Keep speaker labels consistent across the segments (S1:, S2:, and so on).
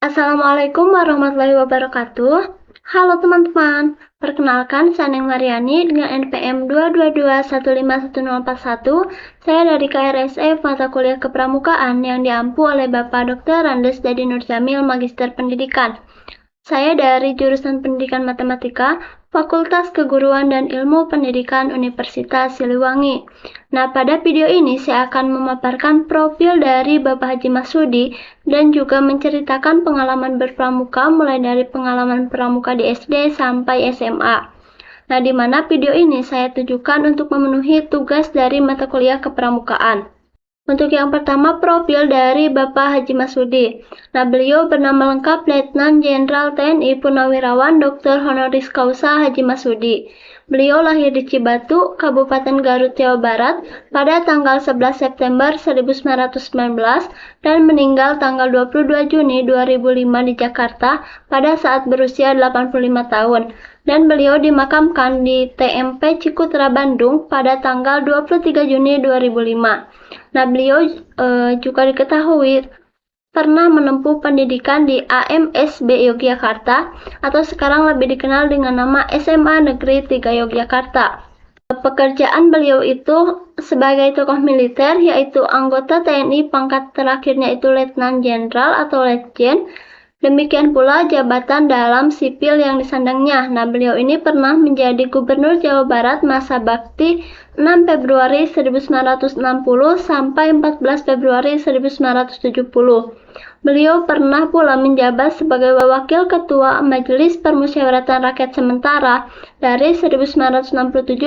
S1: Assalamualaikum warahmatullahi wabarakatuh. Halo teman-teman, perkenalkan saya Neng Mariani dengan NPM 222151041. Saya dari KRSE Mata Kuliah Kepramukaan yang diampu oleh Bapak Dr. Randes Dadi Nurjamil, Magister Pendidikan. Saya dari jurusan Pendidikan Matematika, Fakultas Keguruan dan Ilmu Pendidikan Universitas Siliwangi. Nah, pada video ini saya akan memaparkan profil dari Bapak Haji Masudi dan juga menceritakan pengalaman berpramuka mulai dari pengalaman pramuka di SD sampai SMA. Nah, di mana video ini saya tujukan untuk memenuhi tugas dari mata kuliah kepramukaan. Untuk yang pertama, profil dari Bapak Haji Masudi. Nah, beliau bernama lengkap Letnan Jenderal TNI Purnawirawan Dr. Honoris Causa Haji Masudi. Beliau lahir di Cibatu, Kabupaten Garut, Jawa Barat pada tanggal 11 September 1919 dan meninggal tanggal 22 Juni 2005 di Jakarta pada saat berusia 85 tahun. Dan beliau dimakamkan di TMP Cikutra, Bandung pada tanggal 23 Juni 2005. Nah, beliau juga diketahui pernah menempuh pendidikan di AMSB Yogyakarta atau sekarang lebih dikenal dengan nama SMA Negeri 3 Yogyakarta. Pekerjaan beliau itu sebagai tokoh militer, yaitu anggota TNI pangkat terakhirnya itu Letnan Jenderal atau Letjen. Demikian pula jabatan dalam sipil yang disandangnya. Nah, beliau ini pernah menjadi Gubernur Jawa Barat masa bakti 6 Februari 1960 sampai 14 Februari 1970. Beliau pernah pula menjabat sebagai Wakil Ketua Majelis Permusyawaratan Rakyat Sementara dari 1967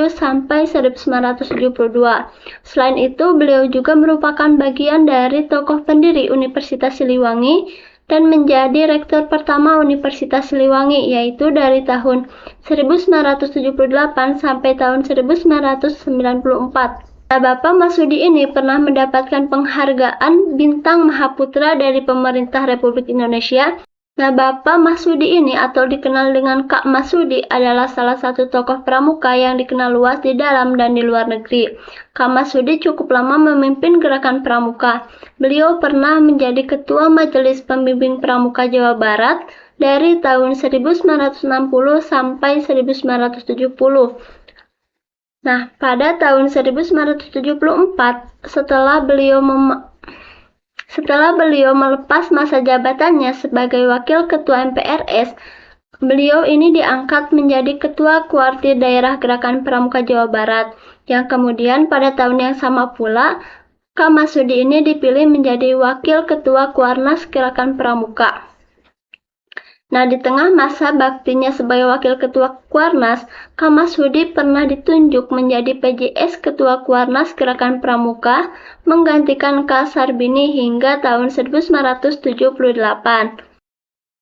S1: sampai 1972. Selain itu, beliau juga merupakan bagian dari tokoh pendiri Universitas Siliwangi dan menjadi rektor pertama Universitas Siliwangi, yaitu dari tahun 1978 sampai tahun 1994. Nah, Bapak Masudi ini pernah mendapatkan penghargaan Bintang Mahaputra dari pemerintah Republik Indonesia. Nah, Bapak Masudi ini atau dikenal dengan Kak Masudi adalah salah satu tokoh pramuka yang dikenal luas di dalam dan di luar negeri. Kak Masudi cukup lama memimpin gerakan pramuka. Beliau pernah menjadi Ketua Majelis Pembimbing Pramuka Jawa Barat dari tahun 1960 sampai 1970. Nah, pada tahun 1974, setelah beliau melepas masa jabatannya sebagai Wakil Ketua MPRS, beliau ini diangkat menjadi Ketua Kuartir Daerah Gerakan Pramuka Jawa Barat, yang kemudian pada tahun yang sama pula, Kak Masudi ini dipilih menjadi Wakil Ketua Kuarnas Gerakan Pramuka. Nah, di tengah masa baktinya sebagai Wakil Ketua Kuarnas, Kak Masudi pernah ditunjuk menjadi PJS Ketua Kuarnas Gerakan Pramuka, menggantikan Kak Sarbini hingga tahun 1978.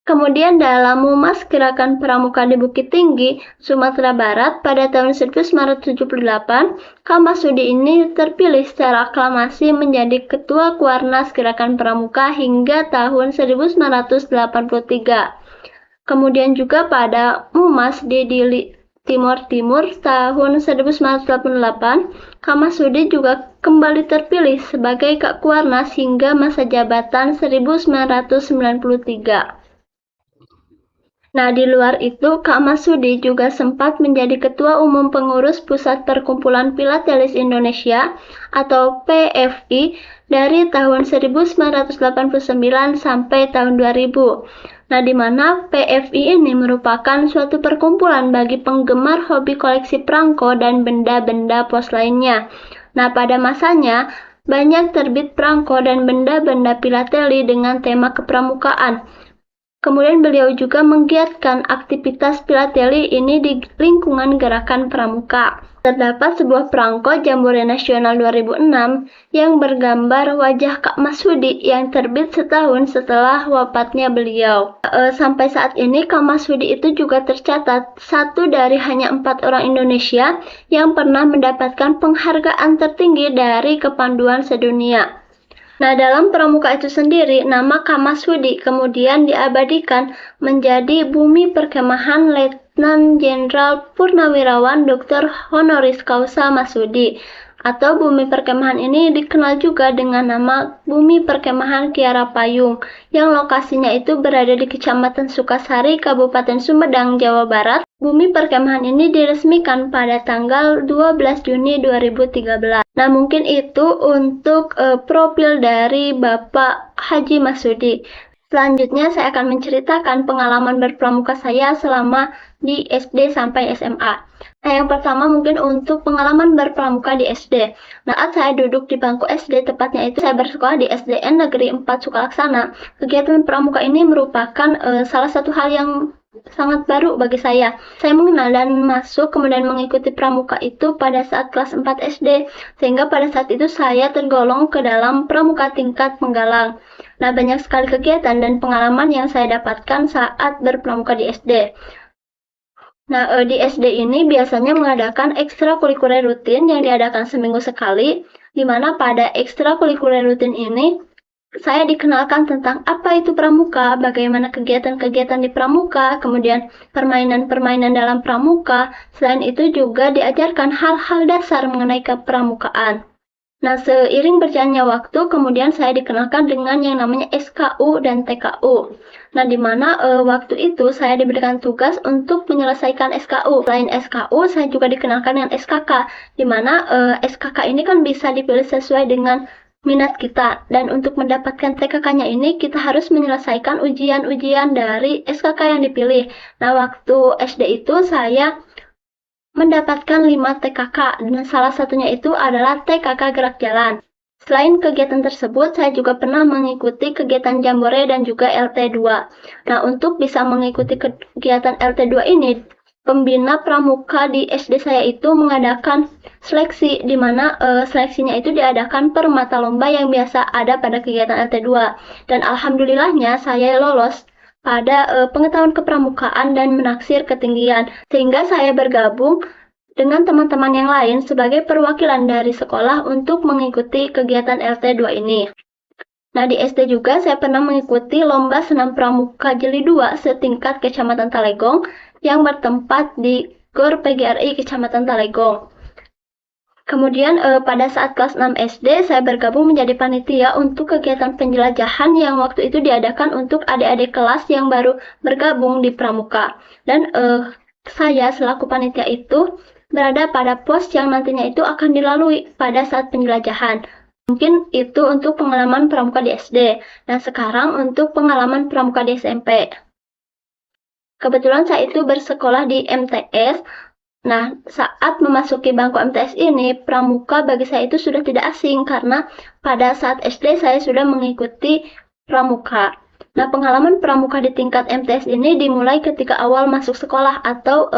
S1: Kemudian dalam Mumas Gerakan Pramuka di Bukit Tinggi, Sumatera Barat pada tahun 1978, Kak Masudi ini terpilih secara aklamasi menjadi Ketua Kuarnas Gerakan Pramuka hingga tahun 1983. Kemudian juga pada Mumas di Timur tahun 1988, Kak Masudi juga kembali terpilih sebagai Kak Kuarnas hingga masa jabatan 1993. Nah, di luar itu, Kak Masudi juga sempat menjadi Ketua Umum Pengurus Pusat Perkumpulan Filatelis Indonesia atau PFI dari tahun 1989 sampai tahun 2000. Nah, di mana PFI ini merupakan suatu perkumpulan bagi penggemar hobi koleksi perangko dan benda-benda pos lainnya. Nah, pada masanya, banyak terbit perangko dan benda-benda filateli dengan tema kepramukaan. Kemudian beliau juga menggiatkan aktivitas filateli ini di lingkungan gerakan pramuka. Terdapat sebuah perangko Jambore Nasional 2006 yang bergambar wajah Kak Masudi yang terbit setahun setelah wafatnya beliau. Sampai saat ini Kak Masudi itu juga tercatat satu dari hanya 4 orang Indonesia yang pernah mendapatkan penghargaan tertinggi dari kepanduan sedunia. Nah, dalam pramuka itu sendiri, nama Kak Masudi kemudian diabadikan menjadi Bumi Perkemahan Letnan Jenderal Purnawirawan Dr. Honoris Causa Masudi atau bumi perkemahan ini dikenal juga dengan nama Bumi Perkemahan Kiara Payung, yang lokasinya itu berada di Kecamatan Sukasari, Kabupaten Sumedang, Jawa Barat. Bumi perkemahan ini diresmikan pada tanggal 12 Juni 2013. Nah, mungkin itu untuk profil dari Bapak Haji Masudi. Selanjutnya saya akan menceritakan pengalaman berpramuka saya selama di SD sampai SMA. Nah, yang pertama mungkin untuk pengalaman berpramuka di SD. Nah, saat saya duduk di bangku SD, tepatnya itu saya bersekolah di SDN Negeri 4 Sukalaksana. Kegiatan pramuka ini merupakan salah satu hal yang sangat baru bagi saya. Saya mengenal dan masuk kemudian mengikuti pramuka itu pada saat kelas 4 SD, sehingga pada saat itu saya tergolong ke dalam pramuka tingkat penggalang. Nah, banyak sekali kegiatan dan pengalaman yang saya dapatkan saat berpramuka di SD. Nah, di SD ini biasanya mengadakan ekstrakurikuler rutin yang diadakan seminggu sekali, di mana pada ekstrakurikuler rutin ini saya dikenalkan tentang apa itu pramuka, bagaimana kegiatan-kegiatan di pramuka, kemudian permainan-permainan dalam pramuka. Selain itu juga diajarkan hal-hal dasar mengenai kepramukaan. Nah, seiring berjalannya waktu, kemudian saya dikenalkan dengan yang namanya SKU dan TKU. Nah, di mana waktu itu saya diberikan tugas untuk menyelesaikan SKU. Selain SKU, saya juga dikenalkan dengan SKK, di mana SKK ini kan bisa dipilih sesuai dengan minat kita, dan untuk mendapatkan TKK-nya ini kita harus menyelesaikan ujian-ujian dari SKK yang dipilih. Nah, waktu SD itu saya mendapatkan 5 TKK, dan salah satunya itu adalah TKK Gerak Jalan. Selain kegiatan tersebut, saya juga pernah mengikuti kegiatan Jambore dan juga LT2. Nah, untuk bisa mengikuti kegiatan LT2 ini, pembina pramuka di SD saya itu mengadakan seleksi, di mana seleksinya itu diadakan per mata lomba yang biasa ada pada kegiatan LT2. Dan alhamdulillahnya saya lolos pada pengetahuan kepramukaan dan menaksir ketinggian, sehingga saya bergabung dengan teman-teman yang lain sebagai perwakilan dari sekolah untuk mengikuti kegiatan LT2 ini. Nah, di SD juga saya pernah mengikuti lomba senam pramuka jeli 2 setingkat Kecamatan Talegong yang bertempat di GOR PGRI Kecamatan Talegong. Kemudian pada saat kelas 6 SD, saya bergabung menjadi panitia untuk kegiatan penjelajahan yang waktu itu diadakan untuk adik-adik kelas yang baru bergabung di pramuka. Dan saya selaku panitia itu berada pada pos yang nantinya itu akan dilalui pada saat penjelajahan. Mungkin itu untuk pengalaman pramuka di SD. Dan sekarang untuk pengalaman pramuka di SMP. Kebetulan saya itu bersekolah di MTS. Nah, saat memasuki bangku MTS ini, pramuka bagi saya itu sudah tidak asing karena pada saat SD saya sudah mengikuti pramuka. Nah, pengalaman pramuka di tingkat MTS ini dimulai ketika awal masuk sekolah atau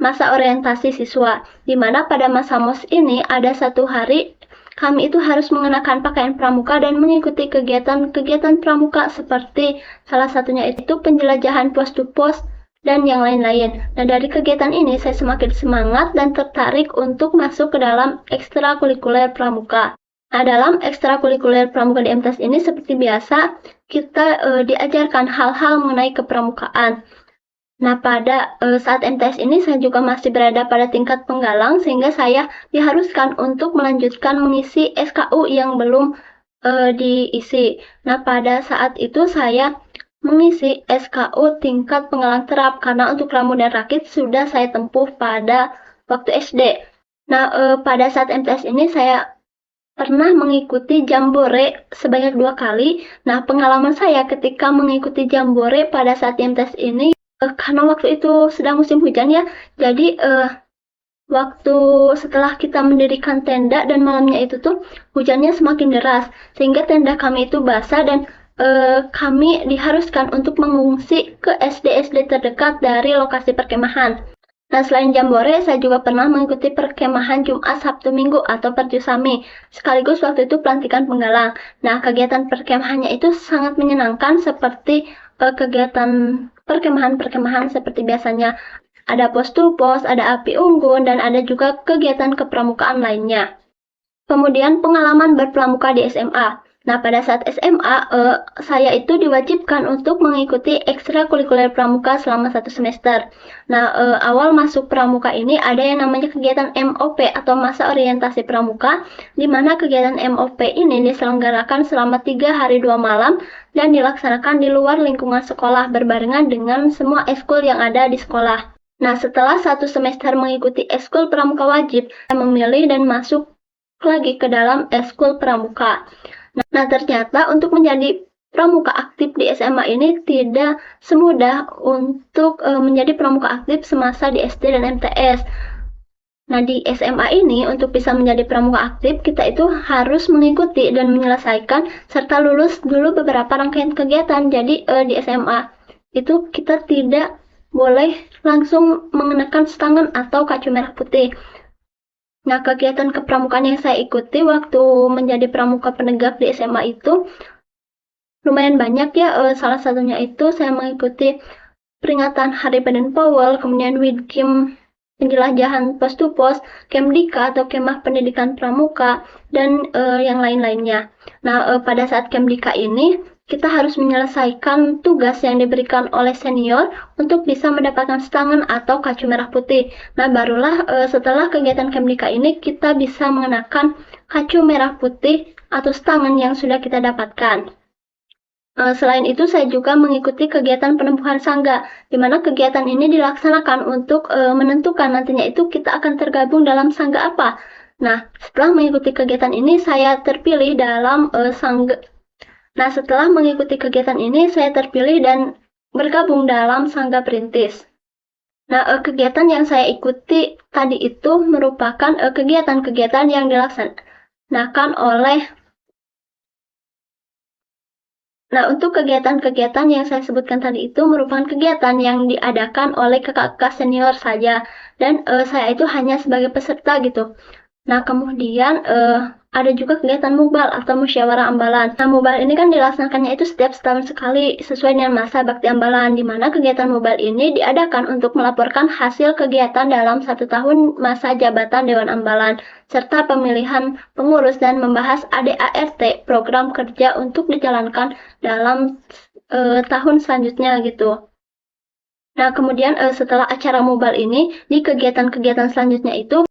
S1: masa orientasi siswa, di mana pada masa MOS ini ada satu hari kami itu harus mengenakan pakaian pramuka dan mengikuti kegiatan-kegiatan pramuka seperti salah satunya itu penjelajahan pos to pos dan yang lain-lain. Nah, dari kegiatan ini saya semakin semangat dan tertarik untuk masuk ke dalam ekstrakurikuler pramuka. Nah, dalam ekstrakurikuler pramuka di MTS ini seperti biasa kita diajarkan hal-hal mengenai kepramukaan. Nah, pada saat MTS ini saya juga masih berada pada tingkat penggalang, sehingga saya diharuskan untuk melanjutkan mengisi SKU yang belum diisi. Nah, pada saat itu saya mengisi SKU tingkat penggalang terap, karena untuk ramu dan rakit sudah saya tempuh pada waktu SD. Nah, pada saat MTS ini saya pernah mengikuti Jambore sebanyak 2 kali. Nah, pengalaman saya ketika mengikuti Jambore pada saat MTS ini, karena waktu itu sedang musim hujan ya, jadi waktu setelah kita mendirikan tenda dan malamnya itu tuh hujannya semakin deras, sehingga tenda kami itu basah dan kami diharuskan untuk mengungsi ke SD-SD terdekat dari lokasi perkemahan. Nah, selain Jambore, saya juga pernah mengikuti perkemahan Jumat, Sabtu, Minggu atau Perjusami, sekaligus waktu itu pelantikan penggalang. Nah, kegiatan perkemahannya itu sangat menyenangkan seperti kegiatan perkemahan-perkemahan seperti biasanya. Ada pos to pos, ada api unggun, dan ada juga kegiatan kepramukaan lainnya. Kemudian pengalaman berpramuka di SMA. Nah, pada saat SMA, saya itu diwajibkan untuk mengikuti ekstrakurikuler pramuka selama 1 semester. Nah, awal masuk pramuka ini ada yang namanya kegiatan MOP atau Masa Orientasi Pramuka, di mana kegiatan MOP ini diselenggarakan selama 3 hari 2 malam dan dilaksanakan di luar lingkungan sekolah berbarengan dengan semua ekskul yang ada di sekolah. Nah, setelah 1 semester mengikuti ekskul pramuka wajib, saya memilih dan masuk lagi ke dalam ekskul pramuka. Nah, ternyata untuk menjadi pramuka aktif di SMA ini tidak semudah untuk menjadi pramuka aktif semasa di SD dan MTS. Nah, di SMA ini untuk bisa menjadi pramuka aktif, kita itu harus mengikuti dan menyelesaikan serta lulus dulu beberapa rangkaian kegiatan. Jadi di SMA itu kita tidak boleh langsung mengenakan setangan atau kacu merah putih. Nah, kegiatan kepramukaan yang saya ikuti waktu menjadi pramuka penegak di SMA itu lumayan banyak ya. Salah satunya itu saya mengikuti peringatan Hari Badan Powell, kemudian Widkim penjelajahan pos to pos, Kemdika atau Kemah Pendidikan Pramuka, dan yang lain-lainnya. Nah, pada saat Kemdika ini kita harus menyelesaikan tugas yang diberikan oleh senior untuk bisa mendapatkan setangan atau kacu merah putih. Nah, barulah setelah kegiatan Kemdika ini kita bisa mengenakan kacu merah putih atau setangan yang sudah kita dapatkan. Selain itu, saya juga mengikuti kegiatan penempuhan sangga, di mana kegiatan ini dilaksanakan untuk menentukan nantinya itu kita akan tergabung dalam sangga apa. Nah, setelah mengikuti kegiatan ini, saya terpilih dalam sangga. Nah, setelah mengikuti kegiatan ini, saya terpilih dan bergabung dalam Sangga Perintis. Nah, kegiatan yang saya ikuti tadi itu merupakan kegiatan-kegiatan yang dilaksanakan oleh. Nah, untuk kegiatan-kegiatan yang saya sebutkan tadi itu merupakan kegiatan yang diadakan oleh kakak-kakak senior saja, dan saya itu hanya sebagai peserta gitu. Nah, kemudian ada juga kegiatan mubal atau musyawarah ambalan. Nah, mubal ini kan dilaksanakannya itu setiap setahun sekali sesuai dengan masa bakti ambalan, di mana kegiatan mubal ini diadakan untuk melaporkan hasil kegiatan dalam 1 tahun masa jabatan Dewan Ambalan, serta pemilihan pengurus dan membahas ADART, program kerja untuk dijalankan dalam tahun selanjutnya gitu. Nah, kemudian setelah acara mubal ini, di kegiatan-kegiatan selanjutnya itu